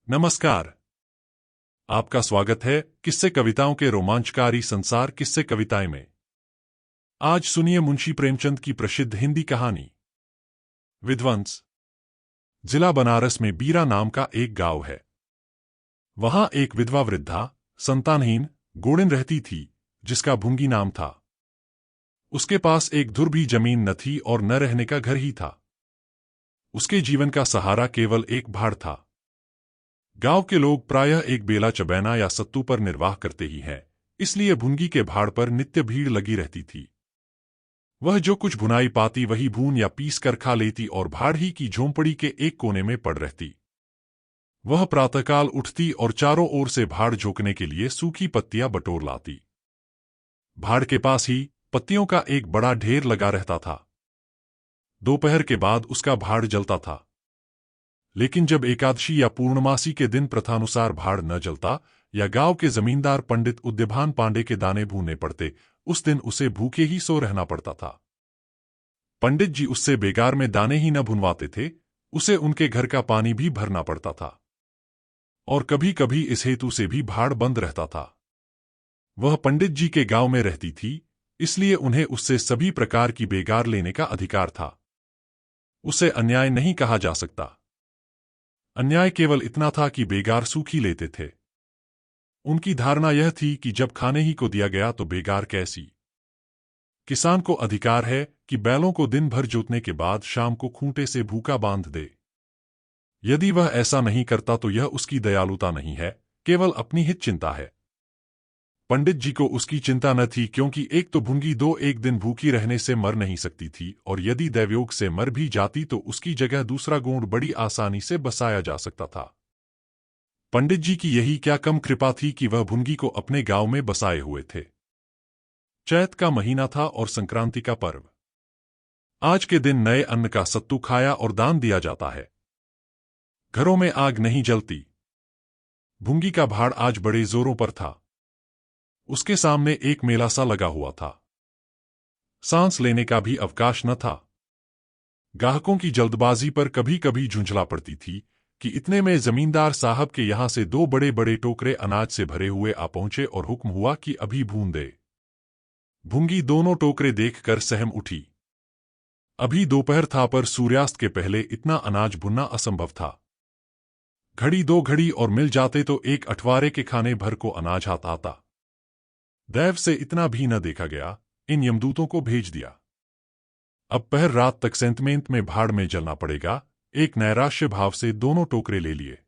नमस्कार। आपका स्वागत है किस्से कविताओं के रोमांचकारी संसार किस्से कविताएं में। आज सुनिए मुंशी प्रेमचंद की प्रसिद्ध हिंदी कहानी विध्वंस। जिला बनारस में बीरा नाम का एक गांव है। वहां एक विधवा वृद्धा संतानहीन गोड़िन रहती थी जिसका भुंगी नाम था। उसके पास एक धुर भी जमीन न थी और न रहने का घर ही था। उसके जीवन का सहारा केवल एक भाड़ था। गांव के लोग प्रायः एक बेला चबैना या सत्तू पर निर्वाह करते ही हैं, इसलिए भुंगी के भाड़ पर नित्य भीड़ लगी रहती थी। वह जो कुछ भुनाई पाती वही भून या पीस कर खा लेती और भाड़ ही की झोंपड़ी के एक कोने में पड़ रहती। वह प्रातःकाल उठती और चारों ओर से भाड़ झोंकने के लिए सूखी पत्तियां बटोर लाती। भाड़ के पास ही पत्तियों का एक बड़ा ढेर लगा रहता था। दोपहर के बाद उसका भाड़ जलता था। लेकिन जब एकादशी या पूर्णमासी के दिन प्रथानुसार भाड़ न जलता या गांव के जमींदार पंडित उद्यभान पांडे के दाने भूनने पड़ते, उस दिन उसे भूखे ही सो रहना पड़ता था। पंडित जी उससे बेगार में दाने ही न भुनवाते थे, उसे उनके घर का पानी भी भरना पड़ता था। और कभी कभी इस हेतु से भी भाड़ बंद रहता था। वह पंडित जी के गांव में रहती थी, इसलिए उन्हें उससे सभी प्रकार की बेगार लेने का अधिकार था। उसे अन्याय नहीं कहा जा सकता। अन्याय केवल इतना था कि बेगार सूखी लेते थे। उनकी धारणा यह थी कि जब खाने ही को दिया गया तो बेगार कैसी। किसान को अधिकार है कि बैलों को दिन भर जोतने के बाद शाम को खूंटे से भूखा बांध दे। यदि वह ऐसा नहीं करता तो यह उसकी दयालुता नहीं है, केवल अपनी हित चिंता है। पंडित जी को उसकी चिंता न थी, क्योंकि एक तो भुंगी दो एक दिन भूखी रहने से मर नहीं सकती थी, और यदि दैवयोग से मर भी जाती तो उसकी जगह दूसरा गोंड बड़ी आसानी से बसाया जा सकता था। पंडित जी की यही क्या कम कृपा थी कि वह भुंगी को अपने गांव में बसाए हुए थे। चैत का महीना था और संक्रांति का पर्व। आज के दिन नए अन्न का सत्तू खाया और दान दिया जाता है। घरों में आग नहीं जलती। भुंगी का भाड़ आज बड़े जोरों पर था। उसके सामने एक मेला सा लगा हुआ था। सांस लेने का भी अवकाश न था। ग्राहकों की जल्दबाजी पर कभी कभी झुंझला पड़ती थी कि इतने में जमींदार साहब के यहां से दो बड़े बड़े टोकरे अनाज से भरे हुए आ पहुंचे और हुक्म हुआ कि अभी भून दे। भुंगी दोनों टोकरे देखकर सहम उठी। अभी दोपहर था, पर सूर्यास्त के पहले इतना अनाज भुनना असंभव था। घड़ी दो घड़ी और मिल जाते तो एक अठवारे के खाने भर को अनाज हाथ आता। दैव से इतना भी न देखा गया। इन यमदूतों को भेज दिया। अब पहर रात तक सेंतमेंत में भाड़ में जलना पड़ेगा। एक नैराश्य भाव से दोनों टोकरे ले लिए।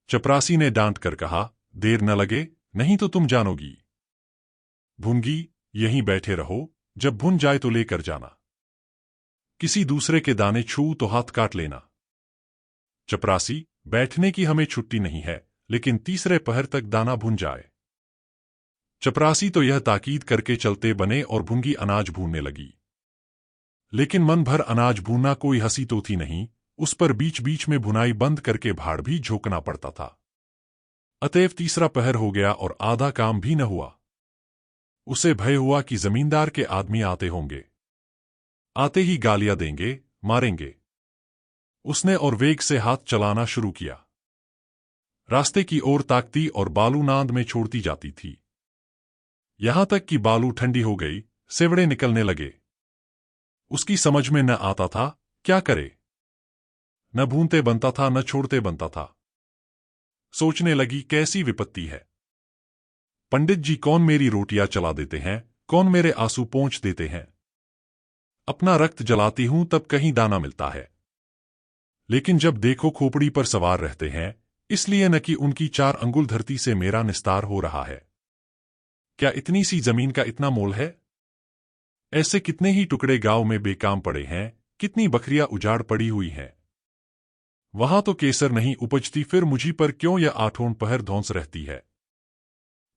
चपरासी ने डांट कर कहा, देर न लगे, नहीं तो तुम जानोगी। भुंगी, यहीं बैठे रहो, जब भुन जाए तो लेकर जाना। किसी दूसरे के दाने छू तो हाथ काट लेना। चपरासी, बैठने की हमें छुट्टी नहीं है, लेकिन तीसरे पहर तक दाना भुन जाए। चपरासी तो यह ताकीद करके चलते बने और भुंगी अनाज भूनने लगी। लेकिन मन भर अनाज भूनना कोई हंसी तो थी नहीं, उस पर बीच बीच में भुनाई बंद करके भाड़ भी झोंकना पड़ता था। अतएव तीसरा पहर हो गया और आधा काम भी न हुआ। उसे भय हुआ कि जमींदार के आदमी आते होंगे। आते ही गालियां देंगे, मारेंगे। उसने और वेग से हाथ चलाना शुरू किया। रास्ते की ओर ताकती और बालू नांद में छोड़ती जाती थी। यहां तक कि बालू ठंडी हो गई, सेवड़े निकलने लगे। उसकी समझ में न आता था क्या करे। न भूनते बनता था, न छोड़ते बनता था। सोचने लगी, कैसी विपत्ति है। पंडित जी कौन मेरी रोटियां चला देते हैं, कौन मेरे आंसू पोंछ देते हैं। अपना रक्त जलाती हूं तब कहीं दाना मिलता है। लेकिन जब देखो खोपड़ी पर सवार रहते हैं, इसलिए न कि उनकी 4 अंगुल धरती से मेरा निस्तार हो रहा है। क्या इतनी सी जमीन का इतना मोल है। ऐसे कितने ही टुकड़े गांव में बेकाम पड़े हैं, कितनी बकरियां उजाड़ पड़ी हुई हैं। वहां तो केसर नहीं उपजती, फिर मुझी पर क्यों यह आठों पहर धौंस रहती है।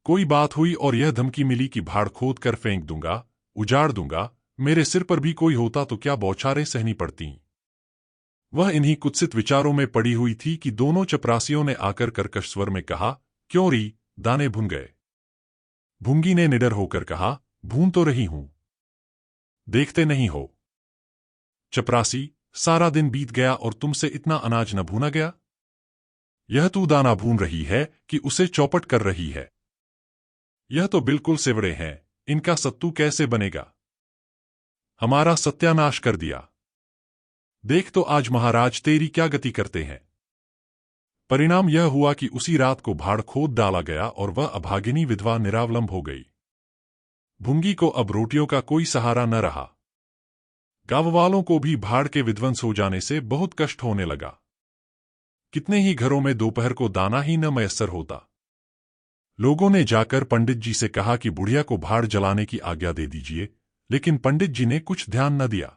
कोई बात हुई और यह धमकी मिली कि भाड़ खोद कर फेंक दूंगा, उजाड़ दूंगा। मेरे सिर पर भी कोई होता तो क्या बौछारें सहनी पड़ती। वह इन्हीं कुत्सित विचारों में पड़ी हुई थी कि दोनों चपरासियों ने आकर कर्कश स्वर में कहा, क्यों री, दाने भुन गए। भुंगी ने निडर होकर कहा, भून तो रही हूं, देखते नहीं हो। चपरासी, सारा दिन बीत गया और तुमसे इतना अनाज न भूना गया। यह तू दाना भून रही है कि उसे चौपट कर रही है? यह तो बिल्कुल सेवड़े हैं, इनका सत्तू कैसे बनेगा? हमारा सत्यानाश कर दिया। देख तो आज महाराज तेरी क्या गति करते हैं। परिणाम यह हुआ कि उसी रात को भाड़ खोद डाला गया और वह अभागिनी विधवा निरावलंब हो गई। भुंगी को अब रोटियों का कोई सहारा न रहा। गांव वालों को भी भाड़ के विध्वंस हो जाने से बहुत कष्ट होने लगा। कितने ही घरों में दोपहर को दाना ही न मयस्सर होता। लोगों ने जाकर पंडित जी से कहा कि बुढ़िया को भाड़ जलाने की आज्ञा दे दीजिए, लेकिन पंडित जी ने कुछ ध्यान न दिया।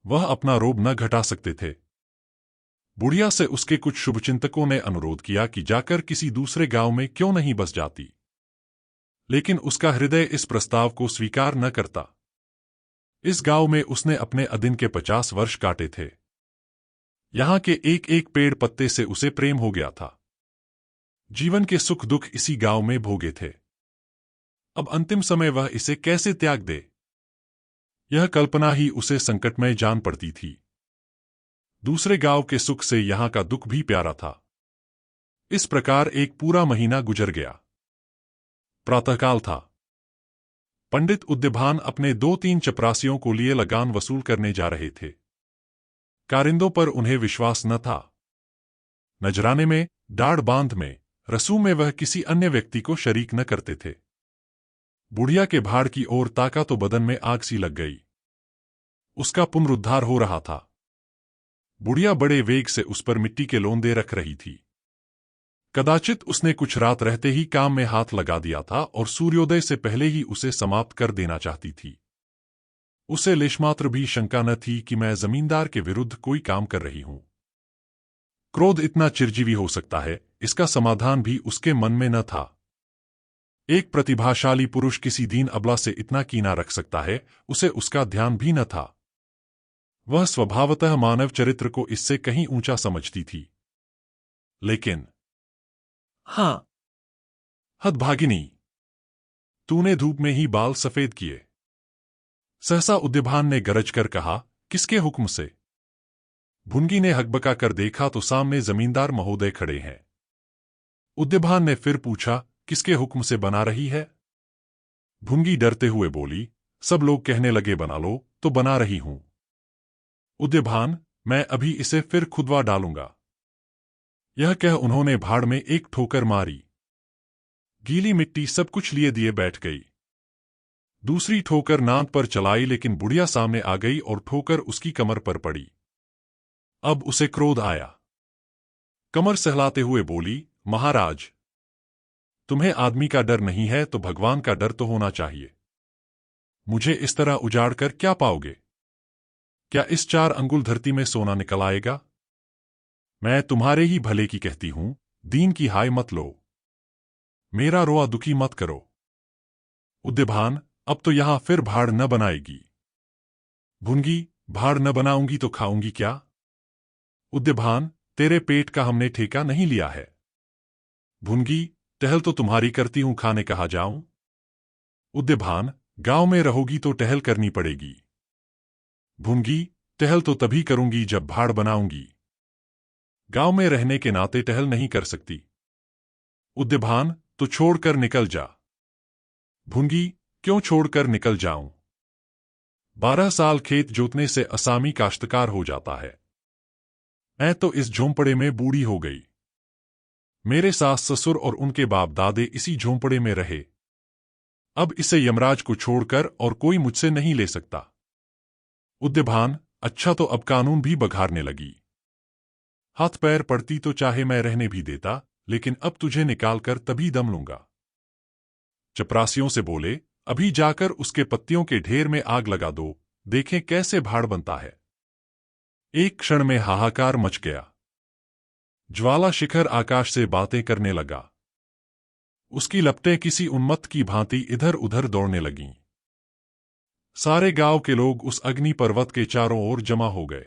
वह अपना रोब न घटा सकते थे। बुढ़िया से उसके कुछ शुभचिंतकों ने अनुरोध किया कि जाकर किसी दूसरे गांव में क्यों नहीं बस जाती, लेकिन उसका हृदय इस प्रस्ताव को स्वीकार न करता। इस गांव में उसने अपने अदिन के 50 वर्ष काटे थे। यहां के एक एक पेड़ पत्ते से उसे प्रेम हो गया था। जीवन के सुख दुख इसी गांव में भोगे थे। अब अंतिम समय वह इसे कैसे त्याग दे, यह कल्पना ही उसे संकटमय जान पड़ती थी। दूसरे गांव के सुख से यहां का दुख भी प्यारा था। इस प्रकार एक पूरा महीना गुजर गया। प्रातःकाल था। पंडित उद्यभान अपने 2-3 चपरासियों को लिए लगान वसूल करने जा रहे थे। कारिंदों पर उन्हें विश्वास न था। नजराने में, डाढ़ बांध में, रसूम में वह किसी अन्य व्यक्ति को शरीक न करते थे। बुढ़िया के भाड़ की ओर ताका तो बदन में आग सी लग गई। उसका पुनरुद्धार हो रहा था। बुढ़िया बड़े वेग से उस पर मिट्टी के लोंदे रख रही थी। कदाचित उसने कुछ रात रहते ही काम में हाथ लगा दिया था और सूर्योदय से पहले ही उसे समाप्त कर देना चाहती थी। उसे लेशमात्र भी शंका न थी कि मैं जमींदार के विरुद्ध कोई काम कर रही हूं। क्रोध इतना चिरजीवी हो सकता है, इसका समाधान भी उसके मन में न था। एक प्रतिभाशाली पुरुष किसी दीन अबला से इतना कीना रख सकता है, उसे उसका ध्यान भी न था। वह स्वभावतः मानव चरित्र को इससे कहीं ऊंचा समझती थी। लेकिन हाँ, हतभागिनी, तूने धूप में ही बाल सफेद किए। सहसा उद्यभान ने गरज कर कहा, किसके हुक्म से? भुंगी ने हकबका कर देखा तो सामने जमींदार महोदय खड़े हैं। उद्यभान ने फिर पूछा, किसके हुक्म से बना रही है? भुंगी डरते हुए बोली, सब लोग कहने लगे बना लो, तो बना रही हूं। उद्यभान, मैं अभी इसे फिर खुदवा डालूंगा। यह कह उन्होंने भाड़ में एक ठोकर मारी। गीली मिट्टी सब कुछ लिए दिए बैठ गई। दूसरी ठोकर नाक पर चलाई, लेकिन बुढ़िया सामने आ गई और ठोकर उसकी कमर पर पड़ी। अब उसे क्रोध आया। कमर सहलाते हुए बोली, महाराज, तुम्हें आदमी का डर नहीं है तो भगवान का डर तो होना चाहिए। मुझे इस तरह उजाड़ कर क्या पाओगे? क्या इस 4 अंगुल धरती में सोना निकल आएगा? मैं तुम्हारे ही भले की कहती हूं, दीन की हाय मत लो। मेरा रोआ दुखी मत करो। उद्यभान, अब तो यहां फिर भाड़ न बनाएगी। भुंगी, भाड़ न बनाऊंगी तो खाऊंगी क्या? उद्यभान, तेरे पेट का हमने ठेका नहीं लिया है। भुंगी, टहल तो तुम्हारी करती हूं, खाने कहा जाऊं? उद्यभान, गांव में रहोगी तो टहल करनी पड़ेगी। भुंगी, टहल तो तभी करूंगी जब भाड़ बनाऊंगी। गांव में रहने के नाते टहल नहीं कर सकती। उद्यभान, तो छोड़कर निकल जा। भुंगी, क्यों छोड़कर निकल जाऊं? 12 साल खेत जोतने से असामी काश्तकार हो जाता है। मैं तो इस झोंपड़े में बूढ़ी हो गई। मेरे सास ससुर और उनके बाप दादे इसी झोंपड़े में रहे। अब इसे यमराज को छोड़कर और कोई मुझसे नहीं ले सकता। उद्यभान, अच्छा तो अब कानून भी बघारने लगी। हाथ पैर पड़ती तो चाहे मैं रहने भी देता, लेकिन अब तुझे निकालकर तभी दम लूंगा। चपरासियों से बोले, अभी जाकर उसके पत्तियों के ढेर में आग लगा दो, देखें कैसे भाड़ बनता है। एक क्षण में हाहाकार मच गया। ज्वाला शिखर आकाश से बातें करने लगा। उसकी लपटें किसी उन्मत्त की भांति इधर उधर दौड़ने लगीं। सारे गांव के लोग उस अग्नि पर्वत के चारों ओर जमा हो गए।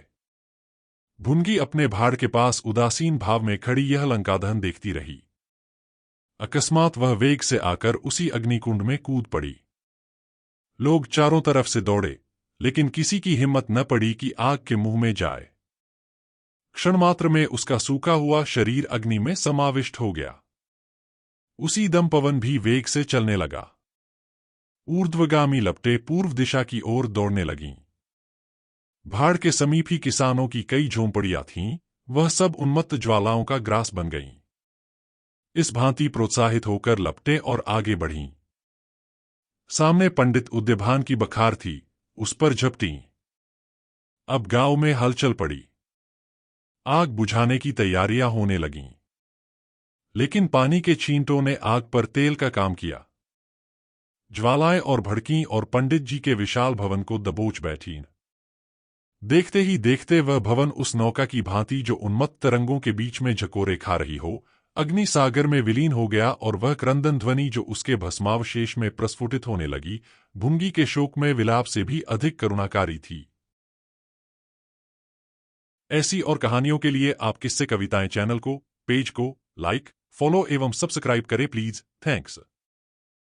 भुंगी अपने भाड़ के पास उदासीन भाव में खड़ी यह लंकादहन देखती रही। अकस्मात वह वेग से आकर उसी अग्निकुंड में कूद पड़ी। लोग चारों तरफ से दौड़े, लेकिन किसी की हिम्मत न पड़ी कि आग के मुंह में जाए। क्षणमात्र में उसका सूखा हुआ शरीर अग्नि में समाविष्ट हो गया। उसी दम पवन भी वेग से चलने लगा। ऊर्ध्वगामी लपटें पूर्व दिशा की ओर दौड़ने लगीं। भाड़ के समीप ही किसानों की कई झोंपड़ियां थीं, वह सब उन्मत्त ज्वालाओं का ग्रास बन गईं। इस भांति प्रोत्साहित होकर लपटें और आगे बढ़ीं। सामने पंडित उद्यभान की बखार थी, उस पर झपटीं। अब गांव में हलचल पड़ी। आग बुझाने की तैयारियां होने लगीं। लेकिन पानी के छींटों ने आग पर तेल का काम किया। ज्वालाएं और भड़कीं और पंडित जी के विशाल भवन को दबोच बैठीं। देखते ही देखते वह भवन उस नौका की भांति जो उन्मत्त तरंगों के बीच में झकोरे खा रही हो, अग्नि सागर में विलीन हो गया और वह क्रंदन ध्वनि जो उसके भस्मावशेष में प्रस्फुटित होने लगी, भुंगी के शोक में विलाप से भी अधिक करुणाकारी थी। ऐसी और कहानियों के लिए आप किस्से कविताएं चैनल को, पेज को लाइक, फॉलो एवं सब्सक्राइब करें प्लीज। थैंक्स।